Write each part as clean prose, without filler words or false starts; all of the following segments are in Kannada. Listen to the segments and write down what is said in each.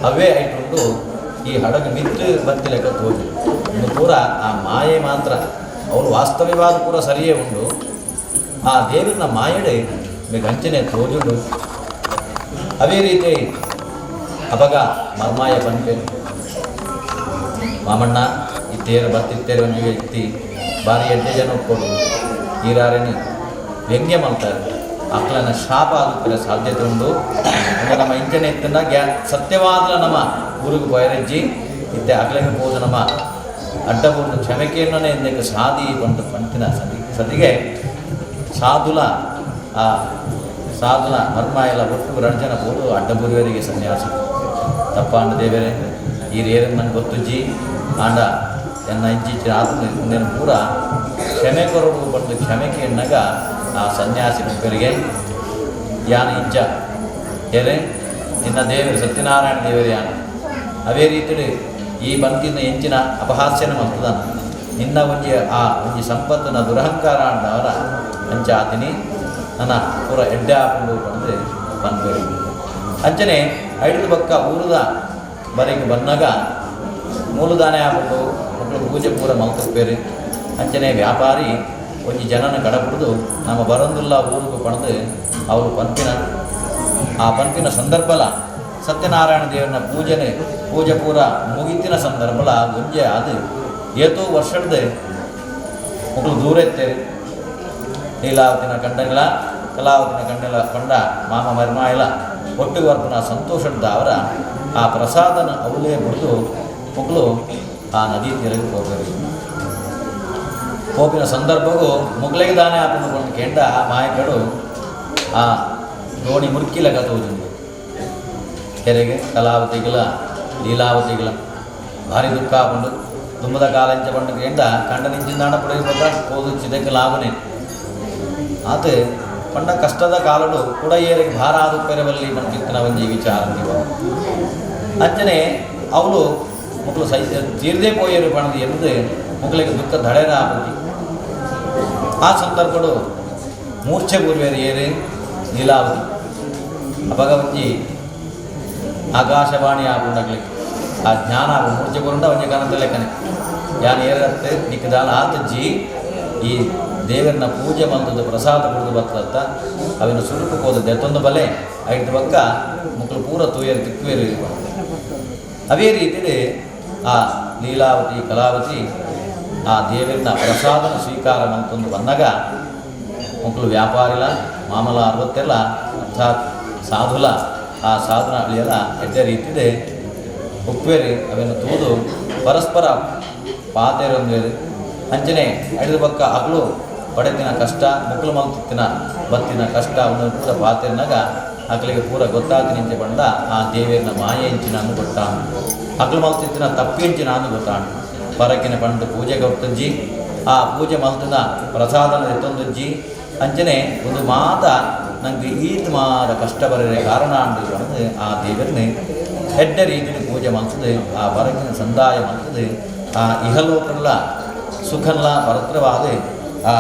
ಅವೇ ಆಯ್ತು ಈ ಹಡಗು ಮಿತ್ತು ಬಂತಿ ಲೆಕ್ಕ ತೋಜು ಇನ್ನು ಪೂರ ಆ ಮಾಯೆ ಮಾತ್ರ ಅವನು ವಾಸ್ತವ್ಯವಾದ ಪೂರ ಸರಿಯೇ ಉಂಡು ಆ ದೇವರನ್ನ ಮಾಯಡೆ మీకు ಅಂಚನೆ ತೋಜುಂಡು ಅವೇ ರೀತಿ ಅಪಗ ಮರ್ಮಾಯ ಪಂಪೆ ಮಾಮಣ್ಣ ಇತ್ತೇರು ಬರ್ತಿತ್ತೇರು ಒಂದು ವ್ಯಕ್ತಿ ಭಾರಿ ಎಡ್ಡೆ ಜನ ಒಪ್ಕೊಂಡು ಈರಾರೇನು ವ್ಯಂಗ್ಯ ಮಾಡ್ತಾರೆ ಅಕ್ಲನ ಶಾಪ ಆಗುತ್ತಿರೋ ಸಾಧ್ಯತೆ ಉಂಟು ನಮ್ಮ ಇಂಚನೆ ಇತ್ತನ್ನ ಸತ್ಯವಾದ ನಮ್ಮ ಊರಿಗೆ ಬಯರಜ್ಜಿ ಇತ್ತೆ ಅಕ್ಲಗೆ ಹೋದ ನಮ್ಮ ಅಡ್ಡಬೂರ್ದು ಕ್ಷಮೆಕೆಯನ್ನೇ ಎಂದಕ್ಕೆ ಸಾದಿ ಬಂದು ಪಂಟಿನ ಸದಿಗೆ ಸಾಧುಲ ಆ ಸಾಧುಲ ಮರ್ಮ ಎಲ್ಲ ಒಟ್ಟು ರಂಜನ ಬೋದು ಅಡ್ಡಬೂರಿವರಿಗೆ ಸನ್ಯಾಸ ತಪ್ಪಾಂಡ ದೇವರೇ ಈ ರೇರನ್ನು ನಂಗೆ ಗೊತ್ತುಜ್ಜಿ ಆಂಡ ಎನ್ನ ಇಂಚಿಚ್ಚಿನ ಆತ್ಮ ಪೂರ ಕ್ಷಮೆ ಕೊರಡು ಬಂದು ಕ್ಷಮೆಗೆ ಎನ್ನಗ ಆ ಸನ್ಯಾಸಿ ಮಕ್ಕಳಿಗೆ ಯಾನ ಇಂಚ ಏರೆ ನಿನ್ನ ದೇವರು ಸತ್ಯನಾರಾಯಣ ದೇವರೇ ಯಾನ ಅವೇ ರೀತಿಯಲ್ಲಿ ಈ ಬಂತಿನ ಎಂಚಿನ ಅಪಹಾಸ್ಯನ ಮತ್ತದ ನಿನ್ನ ಒಂಜಿ ಸಂಪತ್ತಿನ ದುರಹಂಕಾರ ಅಂಡವರ ಅಂಚ ಆತಿನಿ ನನ್ನ ಪೂರ ಎಡ್ಡೆ ಹಾಕೊಂಡು ಬಂದು ಬಂದ್ಬೇಡಿ ಅಂಚನೆ ಐದು ಪಕ್ಕ ಊರದ ಬರೆಗೆ ಬಂದಾಗ ಮೂಲದಾನೆ ಹಾಕೊಂಡು ಮಕ್ಕಳು ಪೂಜೆ ಪೂರ ಮಲ್ಕಪ್ಪೇರಿ ಅಂಚನೆ ವ್ಯಾಪಾರಿ ಒಂಜಿ ಜನನ ಕಡಪುಡ್ದು ನಮ್ಮ ಬರಂದುಲ್ಲ ಊರಿಗೂ ಪಡೆದು ಅವರು ಪಂಪಿನ ಸಂದರ್ಭಲ ಸತ್ಯನಾರಾಯಣ ದೇವರನ್ನ ಪೂಜೆ ಪೂರ ಮುಗಿತಿನ ಸಂದರ್ಭಲ ಒಂಜೆ ಅದು ಏತೋ ವರ್ಷದ ಮಕ್ಕಳು ದೂರ ಎತ್ತೇರಿ ಲೀಲಾವತಿನ ಕಂಡಂಗಿಲ್ಲ ಕಲಾವತಿನ ಕಂಡೆಲ್ಲ ಕಂಡ ಮಾಮ ಮರ್ಮಾಯಿಲ ಒಟ್ಟಿಗೆ ವರ್ಪನ ಸಂತೋಷದ ಅವರ ಆ ಪ್ರಸಾದನ ಅವಲೇ ಬಿಡ್ದು ಮಕ್ಕಳು ಆ ನದಿ ತೀರಕ್ಕೆ ಹೋಗಬೇಕು ಹೋಗಿನ ಸಂದರ್ಭಗೂ ಮುಗ್ಲೆಗೆ ದಾನೆ ಹಾಕೊಂಡು ಕೆಂಡ ಆ ಮಾಯಕಡು ಆ ದೋಣಿ ಮುರ್ಕಿಲಗ ತೋಜುಂಡು ಕೆರೆಗೆ ಕಲಾವತಿಗಳ ಲೀಲಾವತಿಗಳ ಭಾರಿ ದುಃಖ ಹಾಕೊಂಡು ತುಂಬದ ಕಾಲಂಚ ಬಂಡು ಕೆಂಡ ಕಂಡ ನಿಂಚಿಂದಾಣ ಪುಡಿಗೆ ಹೋದು ಚಿದಕ್ಕೆ ಲಾಭನೇ ಆತ ಪಂಡ ಕಷ್ಟದ ಕಾಲಡು ಕೂಡ ಏರಿಗೆ ಭಾರ ಆದು ಪೆರವಲ್ಲಿ ಬಂದಿತ್ತಿನ ಒಂಜಿ ವಿಚಾರ ಅಂಚನೆ ಅವಳು ಮಕ್ಕಳು ತೀರ್ದೇ ಪೋಯರು ಪಣದು ಎಂದು ಮಕ್ಕಳಿಗೆ ದುಃಖ ದಡೆನ ಆಗುತ್ತಿ ಆ ಸಂದರ್ಭಡು ಮೂರ್ಛೆ ಪೂರ್ವೇರು ಏರಿ ಲೀಲಾವತಿ ಅಪಗ ಒಂಜಿ ಆಕಾಶವಾಣಿ ಆಗುಂಡಾಗಲಿ ಆ ಜ್ಞಾನ ಮೂರ್ಛೆ ಪೂರುಂಡ ಒಂಜಿ ಕಾರಣದ ಲೆಕ್ಕನೆ ಯಾನು ಏರತ್ತೆ ನಿಕ್ಕದಾಲ ಆತಜ್ಜಿ ಈ ದೇವರನ್ನ ಪೂಜೆ ಮಂತದ ಪ್ರಸಾದ ಕುಡಿದು ಬರ್ತತ್ತ ಅವಿನ ಸುರುಕು ಹೋದದ್ದು ಎತ್ತೊಂದು ಬಲೆ ಐದು ಪಕ್ಕ ಮಕ್ಕಳು ಪೂರ ತೂಯರು ತಿಕ್ಕುವೇರು ಅವೇ ರೀತಿಯಲ್ಲಿ ಆ ಲೀಲಾವತಿ ಕಲಾವತಿ ಆ ದೇವರನ್ನ ಪ್ರಸಾದನ ಸ್ವೀಕಾರ ಮಂತೊಂದು ಬಂದಾಗ ಮಕ್ಕಳು ವ್ಯಾಪಾರಿಲ ಮಾಮಲ ಅರ್ವತ್ತೆಲ್ಲ ಅರ್ಥಾತ್ ಸಾಧುಲ ಆ ಸಾಧನ ಅಳಿಯಲ್ಲ ಎಡ್ಡೆ ರೀತಿದೆ ಉಪ್ಪೇರಿ ಅವೇನು ತೂದು ಪರಸ್ಪರ ಪಾತೇರೊಂದೇರಿ ಅಂಚನೆ ಐದು ಪಕ್ಕ ಅಗಳು ಪಡೆದಿನ ಕಷ್ಟ ಮಕ್ಕಳು ಮಲ್ತಿನ ಬತ್ತಿನ ಕಷ್ಟ ಅವನು ಪೂರ ಪಾತೇರಿನಾಗ ಅಕ್ಕಳಿಗೆ ಪೂರ ಗೊತ್ತಾಗಿ ನಿಂತೆ ಬಂದ ಆ ದೇವಿಯರನ್ನ ಮಾಯೆ ಇಂಚಿನ ಅಂದು ಗೊತ್ತಾನು ಅಕ್ಕಳು ಮಲ್ತಿನ ತಪ್ಪಿ ಇಂಚಿನ ಅಂದು ಗೊತ್ತಾನು ಪರಕಿನ ಪಂಡು ಪೂಜೆಗೆ ಹೊತ್ತಂಜಿ ಆ ಪೂಜೆ ಮಲ್ತಿನ ಪ್ರಸಾದನ ಎತ್ತೊಂದಜ್ಜಿ ಅಂಚನೆ ಒಂದು ಮಾತ ನನಗೆ ಈತ್ ಮಾದ ಕಷ್ಟ ಬರರೆ ಕಾರಣ ಅಂದು ಬಂದು ಆ ದೇವರನ್ನೇ ಹೆಡ್ಡ ರೀತಿಯಲ್ಲಿ ಪೂಜೆ ಮಲ್ತದೆ ಆ ಪರಕಿನ ಸಂದಾಯ ಮಲ್ತದೆ ಆ ಇಹಲೋಕಲ್ಲ ಸುಖಲ್ಲ ಪರತ್ರವಾದ ಆ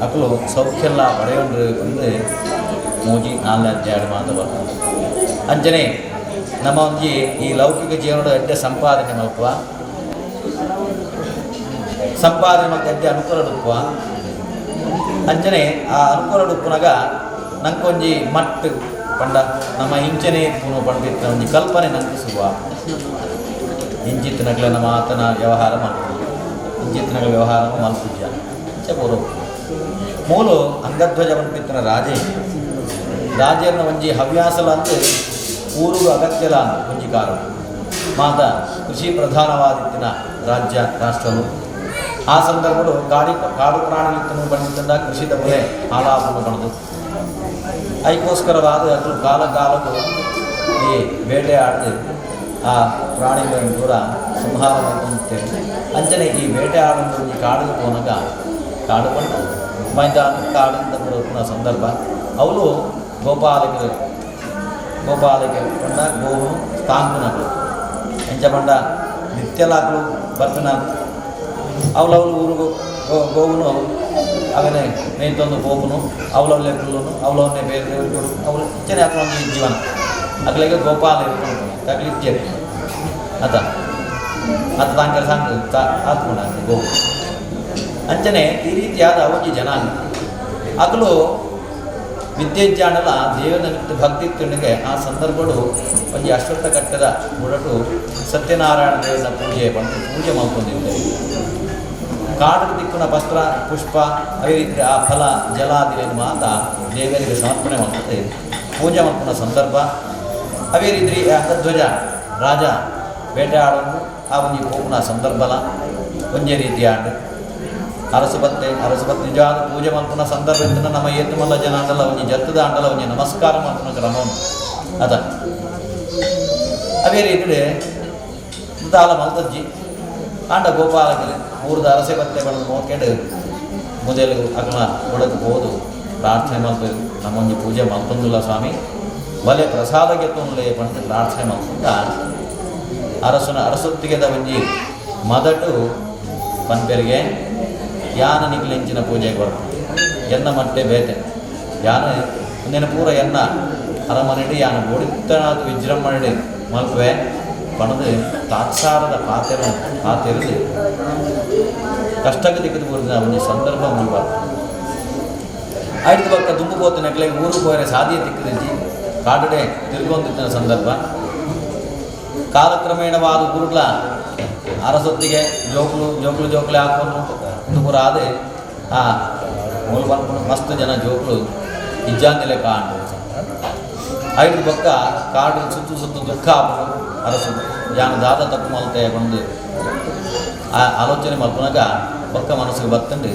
ಅಕ್ಕಳು ಸೌಖ್ಯಲ್ಲ ಪಡೆಯೊಂಡ್ರು ಬಂದು ಮೂಜಿ 4 ಅಧ್ಯಾಯ ಮಾತು ಬರ್ತದೆ ಅಂಚನೆ ನಮ್ಮ ಒಂಜಿ ಈ ಲೌಕಿಕ ಜೀವನದ ಎಡ್ಡೆ ಸಂಪಾದನೆ ಮಲ್ಪುವ ಸಂಪಾದನೆ ಮತ್ತು ಎಡ್ಡೆ ಅನುಕೂಲ ಡುಪ್ಪುವ ಅಂಚನೆ ಆ ಅನುಕೂಲ ಡುಪ್ಪುನಾಗ ನಂಗೊಂಜಿ ಮಟ್ಟು ಪಂಡ ನಮ್ಮ ಇಂಚನೆ ಪುನಃ ಪಂಡಿತ ಒಂಜಿ ಕಲ್ಪನೆ ನಂಗೆ ಸಿಗುವ ಇಂಚಿತ್ತಿನಗಳ ನಮ್ಮ ಆತನ ವ್ಯವಹಾರ ಮಾಡ್ತೀವಿ ಇಂಚಿತ್ತಿನಗಳ ವ್ಯವಹಾರ ಮಲ್ಪುಜ್ಯ ಅಂಚ ಬೋರು ಮೂಲು ಅಂಗಧ್ವಜ ಪಂಪಿತ್ತಿನ ರಾಜೇರ್ನ ಒಂಜಿ ಹವ್ಯಾಸಲ ಅಂತ ಊರುಗ ಅಗತ್ಯಲ ಅಂತ ಒಂಜಿ ಕಾರಣ ಮಾತ ಕೃಷಿ ಪ್ರಧಾನವಾದಿತ್ತಿನ ರಾಜ್ಯ ರಾಷ್ಟ್ರವು ಆ ಸಂದರ್ಭಗಳು ಕಾಡು ಪ್ರಾಣಿಲಿತ್ತನು ಬಂದಿದ್ದ ಕೃಷಿದ ಬೆಲೆ ಹಾಳಾಪನ್ನು ಪಡೆದು ಅದಕ್ಕೋಸ್ಕರವಾದ ಅದು ಕಾಲಕ್ಕೂ ಈ ಬೇಟೆ ಆಡಿದು ಆ ಪ್ರಾಣಿಗಳನ್ನು ಕೂಡ ಸಂಹಾರ ಮಾಡ್ಕೊಂತೇವೆ ಅಂಚನೆ ಈ ಬೇಟೆ ಆಡೋದು ಈ ಕಾಡಿಗೆ ಹೋನಾಗ ಕಾಡು ಬಂಡ ಮೈದಾನ ಕಾಡಿಂದ ಬರೋನ ಸಂದರ್ಭ ಅವಳು ಗೋಪಾಲಕರು ಬಂಡ ಗೋವು ತಾಂಗುನಗಳು ಎಂಚ ಬಂಡ ನಿತ್ಯಲಾಕಲು ಬರ್ತಿನ ಅವಳವಳು ಊರಿಗೂ ಗೋವುನು ಅವನೇ ಮೇಯ್ತೊಂದು ಗೋವುನು ಅವಳವಲ್ಲೇ ಬಿಲ್ಲುನು ಅವಳವನ್ನೇ ಬೇರೆ ದೇವರು ಅವಳು ಇಚ್ಚನೆ ಅಥವಾ ಒಂದು ಜೀವನ ಅಗಲಿಗೆ ಗೋಪಾಲ ಇರ್ಕೊಂಡು ತಗಲಿಚ್ಚೇರಿ ಅದ ಅದು ತಾಂಕರ ಸಾಂಗ್ ಆತ್ಕೊಂಡ ಗೋವು ಅಂಚನೆ ಈ ರೀತಿಯಾದ ಅವಜಿ ಜನಾಂಗ ಅಗಲು ವಿದ್ಯೆಜ್ಞಾನಲ ದೇವನ ಭಕ್ತಿ ತಿಂಡಿಗೆ ಆ ಸಂದರ್ಭಗಳು ಒಂದು ಅಶ್ವತ್ಥ ಕಟ್ಟದ ಹೊರಟು ಸತ್ಯನಾರಾಯಣ ದೇವನ ಪೂಜೆ ಮಾಡ್ಕೊಂಡಿದ್ದೇವೆ ಕಾಡು ದಿಕ್ಕುನ ವಸ್ತ್ರ ಪುಷ್ಪ ಅದೇ ರೀತಿ ಆ ಫಲ ಜಲಾದಿಯನ್ನು ಮಾತ ದೇವರಿಗೆ ಸಮರ್ಪಣೆ ಮಾಡ್ತದೆ ಪೂಜೆ ಮಾಡ್ಕೊಂಡ ಸಂದರ್ಭ ಅದೇ ರೀತಿ ಅಂಗಧ್ವಜ ರಾಜ ಬೇಟೆ ಆಡೋದು ಆ ಒಂದು ಹೋಗುನ ಸಂದರ್ಭಲ ಒಂದೇ ರೀತಿ ಆಡು ಅರಸುಬತ್ತೆ ನಿಜವಾದ ಪೂಜೆ ಮಾಡ್ಕೊಂಡ ಸಂದರ್ಭ ಇತ್ತು ನಮ್ಮ ಏತು ಮಲ್ಲ ಜನ ಅಂಡಲ ಒಂಜಿ ಜತ್ತದ ಅಂಡಲ ಒಂಜಿ ನಮಸ್ಕಾರ ಮಾಡ್ಕೊಂಡ ಕ್ರಮವನ್ನು ಅದ ಅದೇ ರೀತಿ ತಾಲ ಮಲ್ತಜ್ಜಿ ಆಂಡ ಗೋಪಾಲಕರು ಊರದ ಅರಸೆ ಬತ್ತೆ ಬಣ್ಣದ ನೋಡ್ಕೊಂಡು ಮುದಲು ಅಗಲ ಒಳಗೆ ಹೋದು ಪ್ರಾರ್ಥನೆ ಮಾಡ್ತಾರೆ ನಮ್ಮೊಂದು ಪೂಜೆ ಮಾಡ್ಕೊಂಡಿಲ್ಲ ಸ್ವಾಮಿ ಬಲೆ ಪ್ರಸಾದ ಗೆತ್ತೊಂದು ಬಂದು ಪ್ರಾರ್ಥನೆ ಮಾಡ್ಕೊಂಡ ಅರಸೊತ್ತಿಗೆದ ಒಂಜಿ ಮೊದಟು ಪಂಪೆರಿಗೆ ಯಾನ ನಿಕ್ಲೆಂಚಿನ ಪೂಜೆಗೆ ಬರ್ತದೆ ಎನ್ನ ಮಟ್ಟೆ ಬೇತೆ ಯಾನ ಒಂದಿನ ಪೂರ ಎನ್ನ ಅರಮನೆಡಿ ಯಾನ ಬೋಡಿತ್ತನಾದ ವಿಜೃಂಭಣೆ ಮಲ್ಪೆ ಪಣದು ತಾತ್ಸಾರದ ಪಾತೆರದು ಕಷ್ಟಕ್ಕೆ ತೆಗೆದು ಬರೆದ ಒಂದು ಸಂದರ್ಭ ಮುಲ್ಬಾರ್ದು ಆಯ್ತು ಪಕ್ಕ ದುಂಬು ಹೋತು ನೆಕ್ಲೆಗೆ ಊರಿಗೆ ಹೋದರೆ ಸಾಧಿಯ ತಿಕ್ಕದಿಜ್ಜಿ ಕಾಡಡೆ ತಿರುಗೊಂದಿದ್ದ ಸಂದರ್ಭ ಕಾಲಕ್ರಮೇಣವಾದ ಗುರುಗಳ ಅರಸೊತ್ತಿಗೆ ಜೋಕ್ಲು ಹಾಕೊಂಡು ದುಂಬುರ ಆದೆ ಆ ಮೂಲ ಬರ್ಕೊಂಡು ಮಸ್ತ್ ಜನ ಜೋಕ್ಲು ಇಜ್ಜಾಂದಿಲೆ ಕಾಂಡು ಐದು ಪಕ್ಕ ಕಾಡು ಸುತ್ತು ದುಃಖ ಹಾಕೊಂಡು ಅರಸು ಯಾನು ದಾದ ತಪ್ಪು ಮಲ್ತೆ ಬಂದು ಆ ಆಲೋಚನೆ ಮಲ್ಪನಾಗ ಪಕ್ಕ ಮನಸ್ಸಿಗೆ ಬರ್ತಂಡು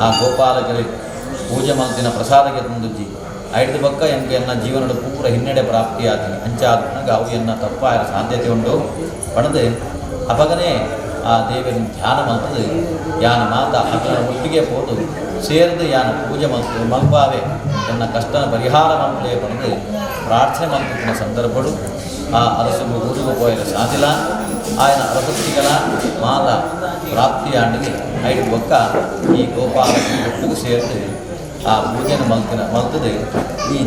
ಆ ಗೋಪಾಲಕರಿ ಪೂಜೆ ಮಲ್ತಿನ ಪ್ರಸಾದಕ್ಕೆ ತಂದುಜ್ಜಿ ಐದು ಪಕ್ಕ ಎಂಗೆ ಎನ್ನ ಜೀವನದ ಪೂರ ಹಿನ್ನಡೆ ಪ್ರಾಪ್ತಿ ಆತೀನಿ ಅಂಚಾದಾಗ ಅವು ಎನ್ನ ತಪ್ಪಾಯ ಸಾಧ್ಯತೆ ಉಂಟು ಪಡೆದು ಅಪಗನೇ ಆ ದೇವರಿನ ಧ್ಯಾನ ಮಲ್ತದು ಯಾನ ಮಾತ ಅಕಲ ಒಟ್ಟಿಗೆ ಹೋದು ಸೇರಿದು ಯಾನ ಪೂಜೆ ಮಲ್ಪಾವೆ ಎನ್ನ ಕಷ್ಟನ ಪರಿಹಾರ ಮಲ್ಪಲೇ ಪಡೆದು ಪ್ರಾರ್ಥನೆ ಮಲ್ಪಿನ ಸಂದರ್ಭಗಳು ಆ ಅರಸು ಊರಿಗೆ ಹೋಯಲು ಸಾಧಿಲ್ಲ ఆయన ಅರಸೊತ್ತಿಗಳ ಮಾತ ಪ್ರಾಪ್ತಿಯಾಂಡಿಗೆ ಐದು ಪಕ್ಕ ಈ ಗೋಪಾಲ ಒಟ್ಟಿಗೆ ಸೇರಿದು ಆ ಪೂಜೆನ ಮಲ್ತದೆ ಈ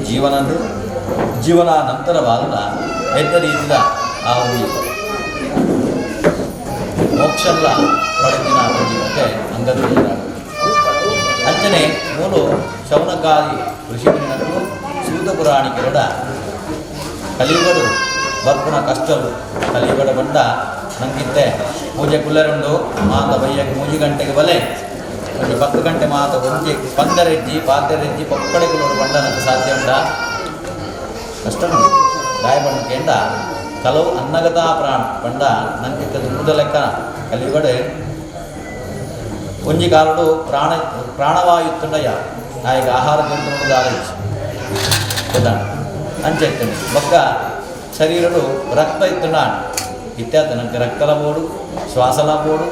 ಜೀವನ ನಂತರವಾದ ಎದ್ದ ರೀತಿಯ ಆ ಒಂದು ಮೋಕ್ಷಲ್ಲ ಪಡೆದಿನ ಜೀವಕ್ಕೆ ಅಂಗಧ್ವಜ ಅಂಚನೆ ಮೂಲು ಶೌನಕಾದಿ ಋಷಿಮುನಿಗಳು ಸೂತ ಪುರಾಣಿಕರ ಕಲಿಯುಗಡು ಬರ್ಪುನ ಕಷ್ಟಲು ಕಲಿಯುಗಡ ಬಂಡ ನಂಗಿತ್ತೆ ಪೂಜೆ ಕುಲ್ಲರುಂಡು ಮಾತ ಬಯ್ಯಕ್ಕೆ 3 ಗಂಟೆಗೆ ಬಲೆ ಒಂದು 10 ಗಂಟೆ ಮಾತ ಒಂಜಿ ಪಂದರೆಜ್ಜಿ ಪಾತೆರೆಜ್ಜಿ ಪಕ್ಕಡೆ ಕುಲ್ಲೋಡು ಬಂಡ ನನಗೆ ಸಾಧ್ಯ ಉಂಟ ಕಷ್ಟ ಗಾಯಬಂಡ ಕಲವು ಅನ್ನಗತಾ ಪ್ರಾಣ ಬಂಡ ನಂಗೆ ದುಂಬುದ ಲೆಕ್ಕ ಕಲಿಯುಗಡೆ ಒಂಜಿ ಕಾಲಡು ಪ್ರಾಣವಾಯುತ್ತುಂಡಯ್ಯ ಆಯ್ಕೆ ಆಹಾರ ತಿಂದು ಆಲೋಚಿ ಅಂಚೆತ್ತನೆ ಬೊಕ್ಕ ಶರೀರಡು ರಕ್ತ ಇತ್ತುಂಡ ಇತ್ಯಾತ ನನಗೆ ರಕ್ತಲ ಬೋಡು ಶ್ವಾಸಲ ಬೋಡು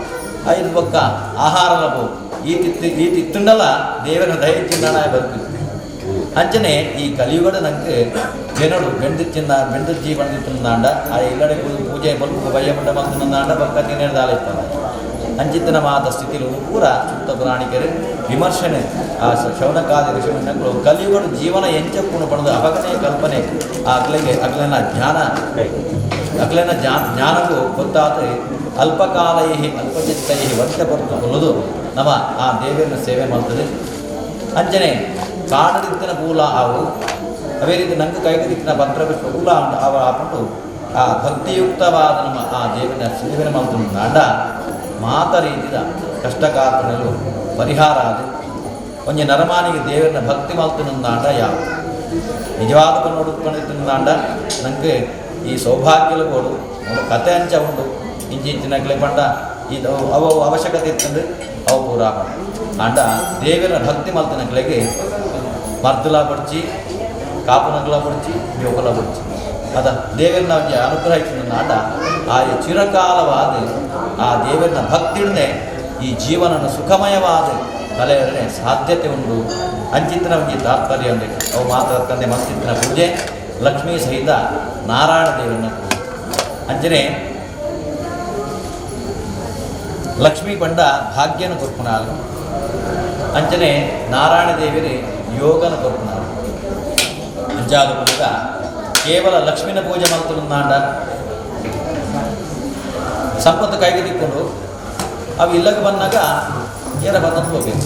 ಐದು ಬೊಕ್ಕ ಆಹಾರಲ ಬೋಡು ಈ ತಿತ್ತುಂಡಲ ದೇವರ ದಯಚಿಂದ ಬರ್ತೀವಿ ಅಂಚನೆ ಈ ಕಲಿಯುಗಡ ನಂಗೆ ಜನರು ಬೆಂದಿಚ್ಚಿ ಬಂದಿತ್ತಂದಾಂಡ ಆ ಇಲ್ಲಡೆ ಪೂಜೆ ಬಲ್ಪು ಬಯ್ಯಮಂಡ ಬಂದಂದಾಂಡ ಬೊಕ್ಕ ತಿನ್ನೇದಾಲಿತ್ತಲ್ಲ ಅಂಚಿತ್ತಿನ ಮಾತ ಸ್ಥಿತಿಲು ಪೂರ ಸುತ್ತ ಪುರಾಣಿಕರು ವಿಮರ್ಶನೆ ಆ ಶೌನಕಾದಿ ಋಷಿಮುನಿಗಳು ಕಲಿಯುಗಡು ಜೀವನ ಎಂಚಪ್ಪುನು ಪಡೆದು ಅವಗನೇ ಕಲ್ಪನೆ ಆ ಅಗ್ಲನ ಜ್ಞಾನಕ್ಕೂ ಗೊತ್ತಾದ ಅಲ್ಪಕಾಲೈ ಅಲ್ಪಚಿತ್ತೈ ವರ್ಷ ಬರುತ್ತು ಕೊಲ್ಲೋದು ನಮ್ಮ ಆ ದೇವರನ್ನ ಸೇವೆ ಮಾಡ್ತದೆ ಅಂಚನೆ ಕಾಡದಿತ್ತಿನ ಪೂಲ ಅವು ಅದೇ ರೀತಿ ನಂಗೆ ಕೈಗದಿತ್ತಿನ ಭದ್ರಪುಷ್ಪ ಪೂಲ ಅವ ಆಪಟ್ಟು ಆ ಭಕ್ತಿಯುಕ್ತವಾದ ನಮ್ಮ ಆ ದೇವನ ಸೇವನೆ ಮಾಡ್ತಾಂಡ ಮಾತ ರೀತಿದ ಕಷ್ಟಕಾತನಲು ಪರಿಹಾರ ಅದು ಒಂಜಿ ನರಮಾನಿಗೆ ದೇವರನ್ನ ಭಕ್ತಿ ಮಲ್ತುನಂದಾಂಡ ಯಾವ ನಿಜವಾದ ನೋಡುಕೊಂಡಿದ್ದಂದಾಂಡ ನನಗೆ ಈ ಸೌಭಾಗ್ಯಲು ಕೊಡು ಒಂದು ಕತೆ ಅಂಚ ಉಂಡು ಇಂಚಿಂಚಿನಗ್ಲೆ ಪಂಡ ಇದು ಅವು ಅವಶ್ಯಕತೆ ಇತ್ತಂದ್ರೆ ಅವು ಪೂರ ಅಂಡ ದೇವರ ಭಕ್ತಿ ಮಲ್ತನಗ್ಲೆಗೆ ಮರ್ದುಲ ಪಡ್ಚಿ ಕಾಪುನಗ್ಲ ಪಡ್ಚಿ ಯೋಗಲ ಪಡ್ಚಿ ಅದ ದೇವರನ್ನ ಅನುಗ್ರಹ ಇತ್ತು ಆಟ ಆ ಚಿರಕಾಲವಾದ ಆ ದೇವರನ್ನ ಭಕ್ತಿಡನೆ ಈ ಜೀವನನ ಸುಖಮಯವಾದ ಕಲೆಯರನೆ ಸಾಧ್ಯತೆ ಉಂಟು ಅಂಚಿತ್ತಿನ ಒಂದು ತಾತ್ಪರ್ಯ ಉಂಟು ಅವು ಮಾತ್ರ ತಂದೆ ಮತ್ತಿತ್ತಿನ ಪೂಜೆ ಲಕ್ಷ್ಮೀ ಸಹಿತ ನಾರಾಯಣ ದೇವರನ್ನ ಅಂಚನೆ ಲಕ್ಷ್ಮೀ ಪಂಡ ಭಾಗ್ಯನ ಕೊರ್ಪುನಾಲು ಅಂಚನೆ ನಾರಾಯಣ ದೇವರೇ ಯೋಗನ ಕೊರ್ಪುನಾಲು ಅಂಚಾದ ಕೂಡ ಕೇವಲ ಲಕ್ಷ್ಮಿನ ಪೂಜೆ ಮಲ್ತುಂದಾಂಡ ಸಂಪತ್ತು ಕೈಗೆ ತಿಕ್ಕೊಂಡು ಅವು ಇಲ್ಲಕ್ಕೆ ಬಂದಾಗ ಏನ ಬಂದಂತ ಹೋಗ್ಬೇಕು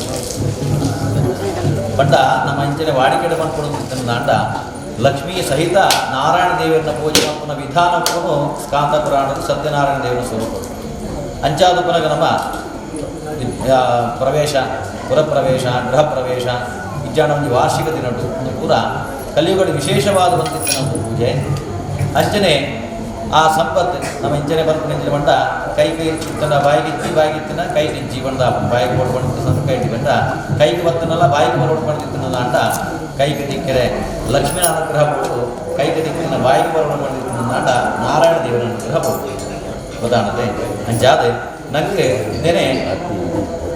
ಬಟ್ ನಮ್ಮ ಅಂಚನೆ ವಾಡಿಕೆಡೆ ಬಂದ್ಕೊಡೋದಾಂಡ ಲಕ್ಷ್ಮೀ ಸಹಿತ ನಾರಾಯಣ ದೇವರನ್ನ ಪೂಜೆ ಮಾಡ್ಕೊಂಡ ವಿಧಾನಕ್ಕೂ ಸ್ಕಾಂತ ಪುರಾಣದ ಸತ್ಯನಾರಾಯಣ ದೇವರ ಸ್ವರೂಪ ಅಂಚಾದ ಪುನಗ ನಮ್ಮ ಪ್ರವೇಶ ಪುರಪ್ರವೇಶ ಗೃಹ ಪ್ರವೇಶ ಇಜ್ಜಾಣ ಒಂದು ವಾರ್ಷಿಕ ದಿನಟ್ಟು ಒಂದು ಪೂರ ಕಲಿಯುಗಡೆ ವಿಶೇಷವಾದ ಬಂದಿತ್ತು ನಮ್ಮ ಪೂಜೆ ಅಂಚನೆ ಆ ಸಂಪತ್ತು ನಮ್ಮ ಇಂಚನೆ ಬಂದು ಬಂಡ ಕೈಗೆ ಇತ್ತನ ಬಾಯಿಗಿತ್ತಿನ ಕೈಗೆ ಜೀವನದ ಬಾಯಿಗೆ ಹೊಡ್ಕೊಂಡಿತ್ತು ಕೈಗೆ ಬಂದ ಕೈಗೆ ಬತ್ತನಲ್ಲ ಬಾಯಿಗೆ ಹೊಡ್ಕೊಂಡಿತ್ತನಲ್ಲ ಅಂಟ ಕೈಗೆ ದಿಕ್ಕರೆ ಲಕ್ಷ್ಮೀನ ಅನುಗ್ರಹ ಕೊಟ್ಟು ಕೈಗೆ ದಿಕ್ಕಿನ ಬಾಯಿಗೆ ಹೊಡ್ಕೊಂಡಿತ್ತು ಅಂಟ ನಾರಾಯಣ ದೇವರ ಅನುಗ್ರಹ ಕೊಟ್ಟು ಉದಾಹರಣೆ ಅಂಚಾದೆ ನನಗೆ ಇದೇನೆ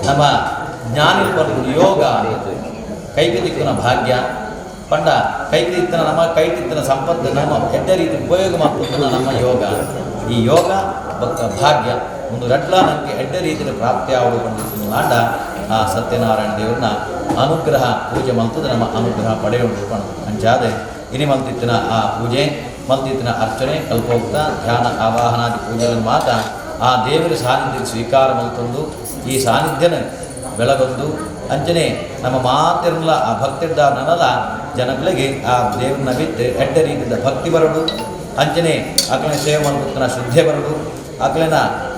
ನಮ್ಮ ಜ್ಞಾನಿ ಬರ್ಬೋದು ಯೋಗ ಕೈಗೆ ದಿಕ್ಕಿನ ಭಾಗ್ಯ ಪಂಡ ಕೈತಿತ್ತನ ನಮ್ಮ ಕೈತಿತ್ತನ ಸಂಪತ್ತು ನಮ್ಮ ಎಡ್ಡ ರೀತಿ ಉಪಯೋಗ ಮಾಡ್ತಿದ್ದನ ನಮ್ಮ ಯೋಗ ಈ ಯೋಗ ಭಾಗ್ಯ ಒಂದು ರಟ್ಲ ನನಗೆ ಎಡ್ಡ ರೀತಿಯ ಪ್ರಾಪ್ತಿ ಆಗುವುದು ಬಂದಿತ್ತು ಆಂಡ ಆ ಸತ್ಯನಾರಾಯಣ ದೇವರನ್ನ ಅನುಗ್ರಹ ಪೂಜೆ ಮಲ್ತದ ನಮ್ಮ ಅನುಗ್ರಹ ಪಡೆಯುವುದು ಅಂಚಾದೆ ಇನಿ ಮಲ್ತಿತ್ತಿನ ಆ ಪೂಜೆ ಮಲ್ತಿತ್ತಿನ ಅರ್ಚನೆ ಕಲ್ಪೋಕ್ತ ಧ್ಯಾನ ಆವಾಹನಾದಿ ಪೂಜೆಗಳನ್ನು ಮಾತ್ರ ಆ ದೇವರ ಸಾನ್ನಿಧ್ಯ ಸ್ವೀಕಾರ ಮಲ್ತೊಂದು ಈ ಸಾನ್ನಿಧ್ಯನ ಬೆಳಗೊಂದು ಅಂಚನೆ ನಮ್ಮ ಮಾತಿರಲ್ಲ ಆ ಭಕ್ತಿಡ್ಡ ನನಲ ಜನಗಳಿಗೆ ಆ ದೇವರನ್ನ ಬಿಟ್ಟು ಎಡ್ಡ ರೀತಿಯ ಭಕ್ತಿ ಬರೋದು ಅಂಚನೆ ಅಕ್ಲಿನ ಸೇವೆ ಮಾಡ್ಕೊತನ ಶುದ್ಧಿ ಬರೋದು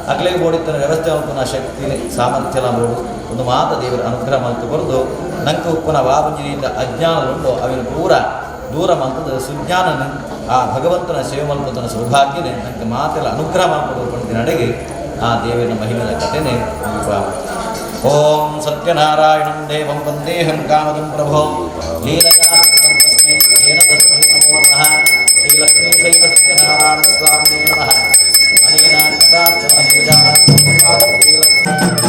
ಅಕ್ಲಿಗೆ ಬೋಡಿತನ ವ್ಯವಸ್ಥೆ ಮಾಡ್ಕೊನ ಶಕ್ತಿ ಸಾಮರ್ಥ್ಯ ಬೋಡು ಒಂದು ಮಾತ ದೇವರ ಅನುಗ್ರಹ ಮಲ್ತು ಬರೆದು ನಂಗೆ ಉಪ್ಪನ ವಾಪಂಜಿನಿಂದ ಅಜ್ಞಾನವುಂಟು ಅವಿನ ಪೂರ ದೂರ ಮಾಡ್ತದ ಸುಜ್ಞಾನನ ಆ ಭಗವಂತನ ಸೇವೆ ಮಾಡ್ಕೊತನ ಸೌಭಾಗ್ಯನೇ ನಂಗೆ ಮಾತೆಲ್ಲ ಅನುಗ್ರಹ ಮಾಡ್ಕೊಂಡು ನಡೆಗೆ ಆ ದೇವರ ಮಹಿಮೆಯ ಕಥೆನೇ ಓಂ ಸತ್ಯನಾರಾಯಣಂ ದೇವಂ ವಂದೇಹಂ ಕಾಮದಂ ಪ್ರಭೋ ಲೀಲಯಾ ತಸ್ಮೈ ಏನ ತಸ್ಮೈ ನಮೋ ನಮಃ ಶ್ರೀ ಲಕ್ಷ್ಮೀ ಸಹಿತ ಸತ್ಯನಾರಾಯಣ ಸ್ವಾಮಿನೇ ನಮಃ ಅನೇನ ಕಥಾಸ್ತು ಅನುಜಾನ ಶ್ರೀ ಲಕ್ಷ್ಮೀ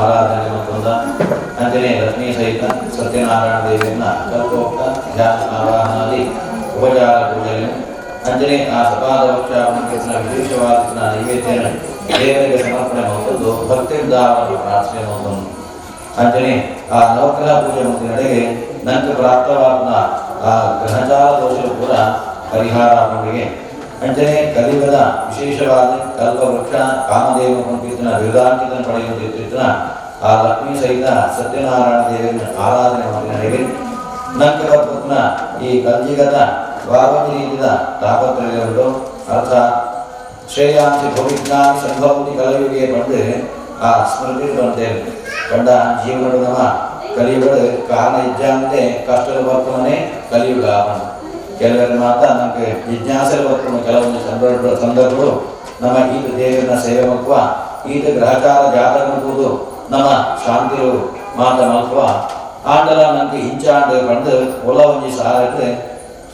ಆರಾಧನೆ ಮತ್ತೊಂದ ಅಂಜನೇ ಲಕ್ಷ್ಮೀ ಸಹಿತ ಸತ್ಯನಾರಾಯಣ ದೇವಿಯನ್ನ ಕಲ್ಪೋಕ್ತ ಧ್ಯಾನ ಆವಾಹನಾದಿ ಉಪಚಾರ ಪೂಜೆಯನ್ನು ಅಂಜನೇ ಆ ಸಪಾದ ವೃಕ್ಷ ವಿಶೇಷವಾದ ನೈವೇದ್ಯನ ದೇವರಿಗೆ ಸಮರ್ಪಣೆ ಮಾಡುವುದು ಭಕ್ತಿರ್ಧಾರವನ್ನು ಪ್ರಾರ್ಥನೆ ಮಾಡುವುದು ಅಂಜನೇ ಆ ನವಗ್ರಹ ಪೂಜೆ ಮತ್ತು ನಡೆಗೆ ನಂತರ ಪ್ರಾಪ್ತವಾದ ಆ ಗ್ರಹಚಾರ ದೋಷಗಳು ಕೂಡ ಪರಿಹಾರ ನಮಗೆ ಅಂಜನೇ ಕಲಿಯುಗದ ವಿಶೇಷವಾದ ಕಲ್ಪವೃಕ್ಷ ಕಾಮದೇವ ಸಂಕೀರ್ತನ ಬಿರುದಾಂಕಿತನ ಪಡೆಯುತ್ತಿದ್ದ ಆ ಲಕ್ಷ್ಮೀ ಸಹಿತ ಸತ್ಯನಾರಾಯಣ ದೇವಿಯನ್ನು ಆರಾಧನೆ ಮಾಡಿ ನಡೆಗೆ ನಂತರ ಈ ಕಲಿಯುಗದ ವಾವನಿಯಿಂದ ತಾಪತ್ರಯಗಳು ಅರ್ಥ ಶ್ರೇಯಾಂಸಿ ಭವಿಜ್ಞಾನಿ ಸಂಭವತಿ ಕಲಿಯುಗೆ ಬಂದು ಆ ಸ್ಮೃತಿ ಬಂತೇವೆ ಕಂಡ ಜೀವನದ ನಮ್ಮ ಕಲಿಯುಗಳು ಕಾರಣ ಇಜ್ಜಾಂತೆ ಕಷ್ಟದ ಬರ್ತವನೇ ಕಲಿಯುಗ ಕೆಲವರ ಮಾತ ನಮಗೆ ಜಿಜ್ಞಾಸೆಯ ಬರ್ತವ ಕೆಲವೊಂದು ಸಂದರ್ಭಗಳು ನಮ್ಮ ಈತ ದೇವರನ್ನ ಸೇವೆ ಮತ್ವ ಈತ ಗ್ರಹಚಾರ ಜಾತಕ ಮಕ್ಕಳು ನಮ್ಮ ಶಾಂತಿಗಳು ಮಾತ ಮತ್ವ ಆಂಡಲ ನಮಗೆ ಇಂಚಾಂಡ ಬಂದು ಒಲ ಒಂಜಿ ಸಾರಕ್ಕೆ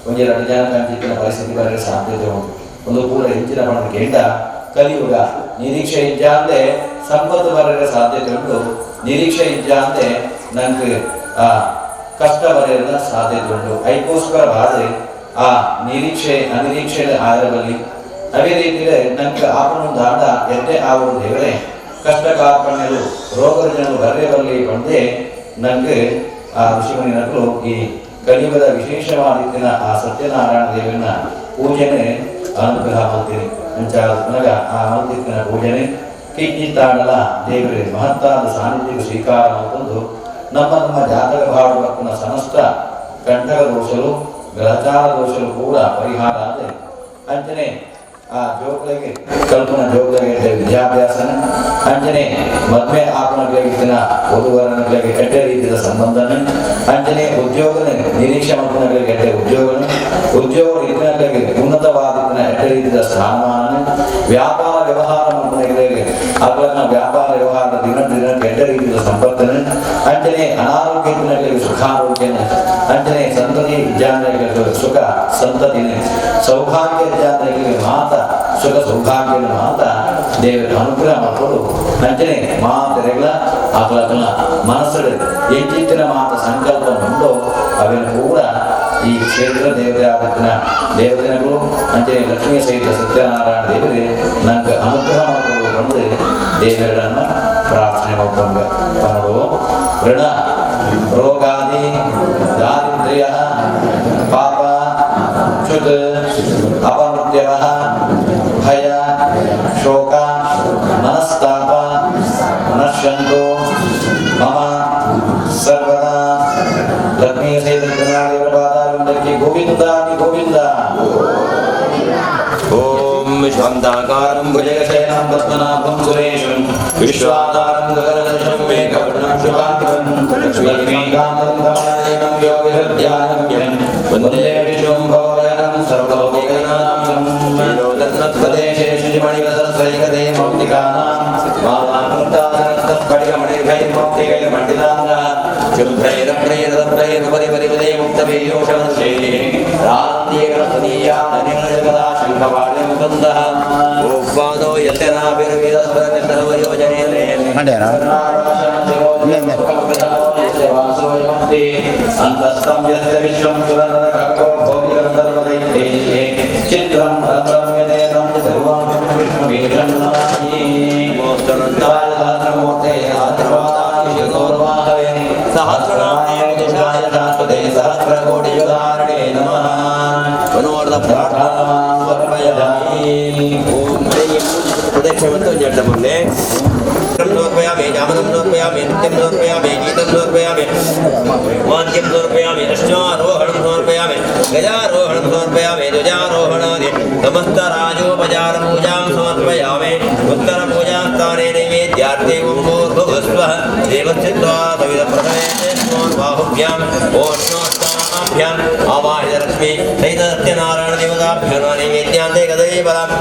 ಒಂಜಿ 2 ಜನ ಕಂಚಿನ ಪರಿಸ್ಥಿತಿ ಬರಲಿಕ್ಕೆ ಸಾಧ್ಯತೆ ಉಂಟು ಒಂದು ಕೂಡ ಹೆಚ್ಚಿನ ಪಣದ ಕೆಂಡ ಕಲಿಯುಗ ನಿರೀಕ್ಷೆ ಇಜ್ಜ ಅಂತೆ ಸಂಪತ್ತು ಬರಲಿಕ್ಕೆ ಸಾಧ್ಯತೆ ಉಂಟು ನಿರೀಕ್ಷೆ ಇಜ್ಜ ಅಂತೆ ನನಗೆ ಕಷ್ಟ ಬರೆಯದ ಸಾಧ್ಯತೆ ಉಂಟು ಅದಕ್ಕೋಸ್ಕರ ಬಾದ್ರೆ ಆ ನಿರೀಕ್ಷೆ ಅನಿರೀಕ್ಷೆ ಆಗಿರಬಲ್ಲಿ ಅದೇ ರೀತಿಯಲ್ಲಿ ನನಗೆ ಆಪನು ದಾಂಡ ಎದ್ದೆ ಆವರು ದೇವರೇ ಕಷ್ಟ ಕಾರ್ಪಣ್ಯರು ರೋಗ ರುಜಿನಗಳು ಬರಲಿ ಬಂದೇ ನನಗೆ ಆ ಋಷಿಮುನಿನಗಳು ಈ ಕಲಿಯುಗದ ವಿಶೇಷವಾದ ಆ ಸತ್ಯನಾರಾಯಣ ದೇವನ ಪೂಜೆನೆ ಅನುಗ್ರಹ ಮಾಡ್ತೀನಿ ಅಂಚಾಗ ಆ ಮಲ್ತಿನ ಪೂಜನೆ ಕಿಕ್ಕಿತ್ತಾಡಲ ದೇವರೇ ಮಹತ್ತಾದ ಸಾನ್ನಿಧ್ಯ ಸ್ವೀಕಾರ ಮಾಡಿಕೊಂಡು ನಮ್ಮ ಜಾತಕ ಭಾವನ ಸಮಸ್ತ ಕಂಠಕ ದೋಷಗಳು ಗ್ರಹಚಾರ ದೋಷಗಳು ಕೂಡ ಪರಿಹಾರ ಆದ ಅಂಚನೆ ಆ ಜೋಗಗಳಿಗೆ ಕಲ್ಪನಾ ಜೋಗಗಳಿಗೆ ವಿದ್ಯಾಭ್ಯಾಸನ ಅಂಚನೆ ಮದ್ವೆ ಆಪಣಗಳಿಗೆ ವಧುವರಗಳಿಗೆ ಕೆಟ್ಟ ರೀತಿಯ ಸಂಬಂಧನ ಅಂಚನೆ ಉದ್ಯೋಗನ ನಿರೀಕ್ಷೆ ಮಕ್ಕಳಿಗೆ ಕೆಟ್ಟ ಉದ್ಯೋಗ ರೀತಿಯಲ್ಲಿ ಉನ್ನತವಾದ ಕೆಟ್ಟ ರೀತಿಯ ಸ್ಥಾನಮಾನ ವ್ಯಾಪಾರ ವ್ಯವಹಾರ ಮಕ್ಕಳಿಗೆ ಅಗ್ಲನ ವ್ಯಾಪಾರ ವ್ಯವಹಾರ ದಿನ ಕೆಟ್ಟ ರೀತಿಯ ಸಂಪರ್ಕನ ಅಂಚನೆ ಅನಾರೋಗ್ಯದಲ್ಲಿ ಸುಖಾರೋಗ್ಯನ ಅಂಚನೆ ಸಂತತಿ ಜಾನರಿಗೆ ಸುಖ ಸಂತತಿನ ಸೌಭಾಗ್ಯ ಜಾನರಿಗೆ ಮಾತ ಸುಖ ಸೌಭಾಗ್ಯನ ಮಾತ ದೇವರ ಅನುಗ್ರಹ ಮಾಡಿಕೊಂಡು ಅಂಚನೆ ಮಾತರೆಗಳ ಅಗ್ಲನ ಮನಸ್ಸು ಹೆಚ್ಚಿನ ಮಾತ ಸಂಕಲ್ಪ ಉಂಟು ಅವೆಲ್ಲ ಕೂಡ ಈ ಕ್ಷೇತ್ರ ದೇವತೆಗಳು ಅಂಚನೆ ಲಕ್ಷ್ಮೀ ಸಹಿತ ಸತ್ಯನಾರಾಯಣ ದೇವರೇ ನನಗೆ ಅನುಗ್ರಹ ಮಾಡಿಕೊಂಡು ಬಂದು ದೇವರನ್ನು ಪ್ರಾರ್ಥನೆ ಮಾಡಿಕೊಂಡು ನೋಡು ಋಣ ರೋಗಾದಿ ದಾರಿದ್ರ್ಯ ಪಾಪ ಚ್ಯುತ್ ಅಪಮೃತ್ಯ ಭಯ ಶೋಕ ಮನಸ್ತಾಪ ನಶ್ಯಂತು ಮಮ ಸರ್ವದಾ ಲಕ್ಷ್ಮೀ ಸಹಿತ ದೇವರ ಪಾದಾರವಿಂದಕ್ಕೆ ಗೋವಿಂದ ಗೋವಿಂದ ಓಂ ಶಾಂತಾಕಾರಂ ಭುಜಗಶಯನಂ ಪದ್ಮನಾಭಂ ಸುರೇಶಂ ವಿಶ್ವಾಧಾರಂ ಗಗನದರ್ಶನಂ ಮೇಘವರ್ಣಂ ಶುಭಾಂಗಂ ಲಕ್ಷ್ಮೀಕಾಂತಂ ಕಮಲನಯನಂ ಯೋಗಿಹೃದ್ಯಾನಮ್ಯಂ ವಂದೇ ವಿಶ್ವಂ ಭವನಂ ಸರ್ವಲೋಕೈಕನಾಥಂ ಯೋಧನ್ನತ್ಪದೇಶೇ ಶುಚಿಮಣಿವಸಸ್ತ್ರೈಕದೇ ಮೌಕ್ತಿಕಾನಾಂ ಮಾಲಾಕೃತಾನಸ್ತಸ್ಫಟಿಕಮಣಿರ್ಭೈರ್ಮೌಕ್ತಿಕೈರ್ಮಂಡಿತಾಂಗ ಶುಭ್ರೈರಪ್ರೈರಪ್ರೈರ್ಪರಿಪರಿಪದೇ ಮುಕ್ತವೇಯೋಷಮಸ್ಯೈ ರಾತ್ಯೇಕಸ್ತನೀಯಾನನಿಗದಾ ಶಂಖವಾಡ್ಯಂ ಬಂದಃ ಓಪಾದೋ ಯತ್ಯನಾಭಿರ್ವೇದಸ್ವರನಿರ್ಧವಯೋಜನೇನೇ ಅಂತಸ್ತಂ ಯಸ್ಯ ವಿಶ್ವಂ ಸುರನರಕೋ ಭೋಗಿಗಂಧರ್ವದೈತ್ಯೇ ಚಿತ್ರಂ ರತ್ರಂ ಯದೇನಂ ಸರ್ವಂ ವಿಷ್ಣುವೀಶಂ ನಮಾಮಿ ಮೋಸ್ತನಂತಾಯ ಸಹಸ್ರಮೂರ್ತೆ ಸಹಸ್ರಪಾದಾಯ ಶಿರೋರ್ವಾಹವೇ ಸಹಸ್ರನಾಮಾಯ ದುರ್ಗಾಯ ಶಾಶ್ವತೆ ಸಹಸ್ರಕೋಟಿಯುಧಾರಣೆ ನಮಃ ಮನೋರ್ಧ ಪ್ರಾರ್ಥನಾ ಸಮರ್ಪಯಾಮಿ ಓಂ ಪ್ರದಕ್ಷಿಣವಂತೂ ಜಡ್ಡ ಮುಂದೆ समर्पयामि जामनं समर्पयामि नृत्यं समर्पयामि गीतं समर्पयामि वाद्यं समर्पयामि अश्वारोहणं समर्पयामि गजारोहणं समर्पयामि ध्वजारोहणादि समस्तराजोपचारपूजां समर्पयामि उत्तरपूजास्थाने नैवेद्यार्थे ओङ्गोर्भुवस्वः देवस्यत्वा सवितप्रथमे बाहुभ्याम् ओष्णोत्तमाभ्याम् आवाहितलक्ष्मी सहितसत्यनारायणदेवताभ्यो नैवेद्यान्ते गदैवलम्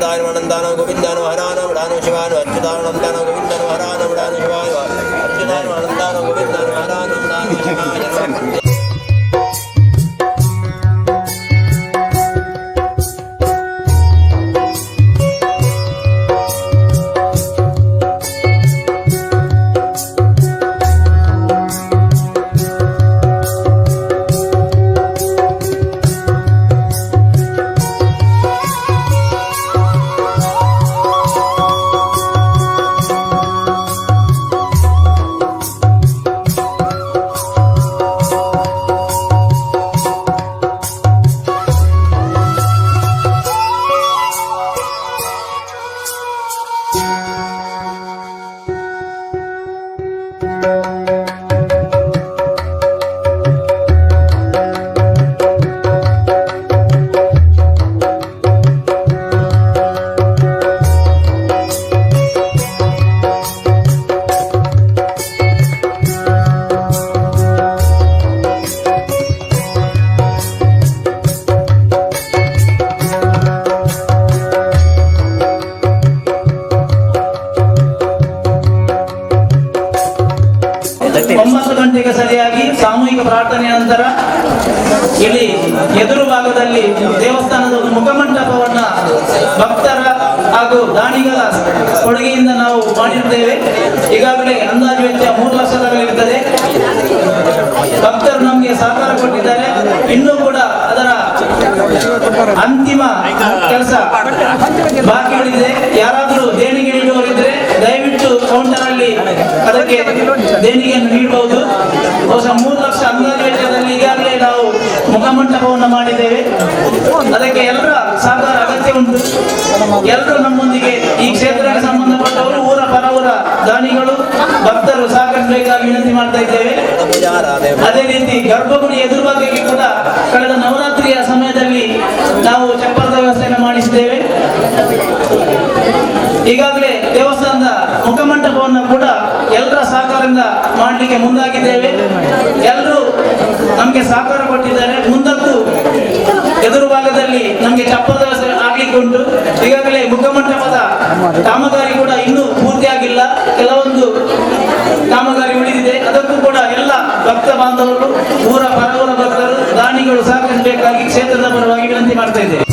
अच्युताय अनंतान गोविंदान हरान वडान शिवान अच्युताय अनंतान गोविंदान हरान वडान शिवान अच्युताय अनंतान गोविंदान हरान वडान शिवान। ಗಂಟೆಗೆ ಸರಿಯಾಗಿ ಸಾಮೂಹಿಕ ಪ್ರಾರ್ಥನೆ ನಂತರ ಇಲ್ಲಿ ಎದುರು ಭಾಗದಲ್ಲಿ ದೇವಸ್ಥಾನದ ಒಂದು ಮುಖಮಂಟಪವನ್ನ ಭಕ್ತರ ಹಾಗೂ ದಾನಿಗಳ ಕೊಡುಗೆಯಿಂದ ನಾವು ಮಾಡಿರ್ತೇವೆ. ಈಗಾಗಲೇ ಅಂದಾಜು ವೆಚ್ಚ 3 ಲಕ್ಷದಲ್ಲಿರುತ್ತದೆ. ಭಕ್ತರು ನಮಗೆ ಸಹಕಾರ ಕೊಟ್ಟಿದ್ದಾರೆ. ಇನ್ನೂ ಕೂಡ ಅದರ ಅಂತಿಮ ಕೆಲಸ ಬಾಕಿ ಉಳಿದಿದೆ. ಯಾರಾದರೂ ದೇಣಿಗೆ ನೀಡುವವರಿದ್ದರೆ ದಯವಿಟ್ಟು ಕೌಂಟರ್ ಅಲ್ಲಿ ಅದಕ್ಕೆ ದೇಣಿಗೆಯನ್ನು ನೀಡಬಹುದು. ಬಹುಶಃ 3 ಲಕ್ಷ ಅಂದಾಜು ವೆಚ್ಚದಲ್ಲಿ ಈಗಾಗಲೇ ನಾವು ಮುಖಮಂಟಪವನ್ನು ಮಾಡಿದ್ದೇವೆ. ಅದಕ್ಕೆ ಎಲ್ಲರ ಸಹಕಾರ ಅಗತ್ಯ ಉಂಟು. ಎಲ್ಲರೂ ನಮ್ಮೊಂದಿಗೆ ಈ ಕ್ಷೇತ್ರಕ್ಕೆ ಸಂಬಂಧಪಟ್ಟವರು, ಊರ ಪರವೂರ ದಾನಿಗಳು, ಭಕ್ತರು ಸಹಕರಿಸಬೇಕಾಗಿ ವಿನಂತಿ ಮಾಡ್ತಾ ಇದ್ದೇವೆ. ಅದೇ ರೀತಿ ಗರ್ಭಗುಡಿ ಎದುರು ಭಾಗಕ್ಕೆ ಕೂಡ ಕಳೆದ ನವರಾತ್ರಿಯ ಸಮಯದಲ್ಲಿ ನಾವು ಚಪ್ಪರದ ವ್ಯವಸ್ಥೆಯನ್ನು ಮಾಡಿಸಿದ್ದೇವೆ. ಈಗಾಗಲೇ ದೇವಸ್ಥಾನದ ಮುಖಮಂಟಪವನ್ನು ಕೂಡ ಎಲ್ಲರ ಸಹಕಾರದಿಂದ ಮಾಡಲಿಕ್ಕೆ ಮುಂದಾಗಿದ್ದೇವೆ. ಎಲ್ಲರೂ ನಮಗೆ ಸಹಕಾರ ಕೊಟ್ಟಿದ್ದಾರೆ. ಮುಂದಕ್ಕೂ ಎದುರು ಭಾಗದಲ್ಲಿ ನಮಗೆ ಚಪ್ಪರದ ವ್ಯವಸ್ಥೆ ಆಗ್ಲಿಕ್ಕೆ ಉಂಟು. ಈಗಾಗಲೇ ಮುಖಮಂಟಪದ ಕಾಮಗಾರಿ ಕೂಡ ಇನ್ನೂ ಪೂರ್ತಿಯಾಗಿಲ್ಲ. ಕೆಲವೊಂದು ಕಾಮಗಾರಿ ಉಳಿದಿದೆ. ಅದಕ್ಕೂ ಕೂಡ ಎಲ್ಲ ಭಕ್ತ ಬಾಂಧವರು, ಊರ ಪರವೂರ ಭಕ್ತರು, ದಾನಿಗಳು ಸಹಕರಿಸಬೇಕಾಗಿ ಕ್ಷೇತ್ರದ ಪರವಾಗಿ ವಿನಂತಿ ಮಾಡ್ತಾ ಇದ್ದೇವೆ.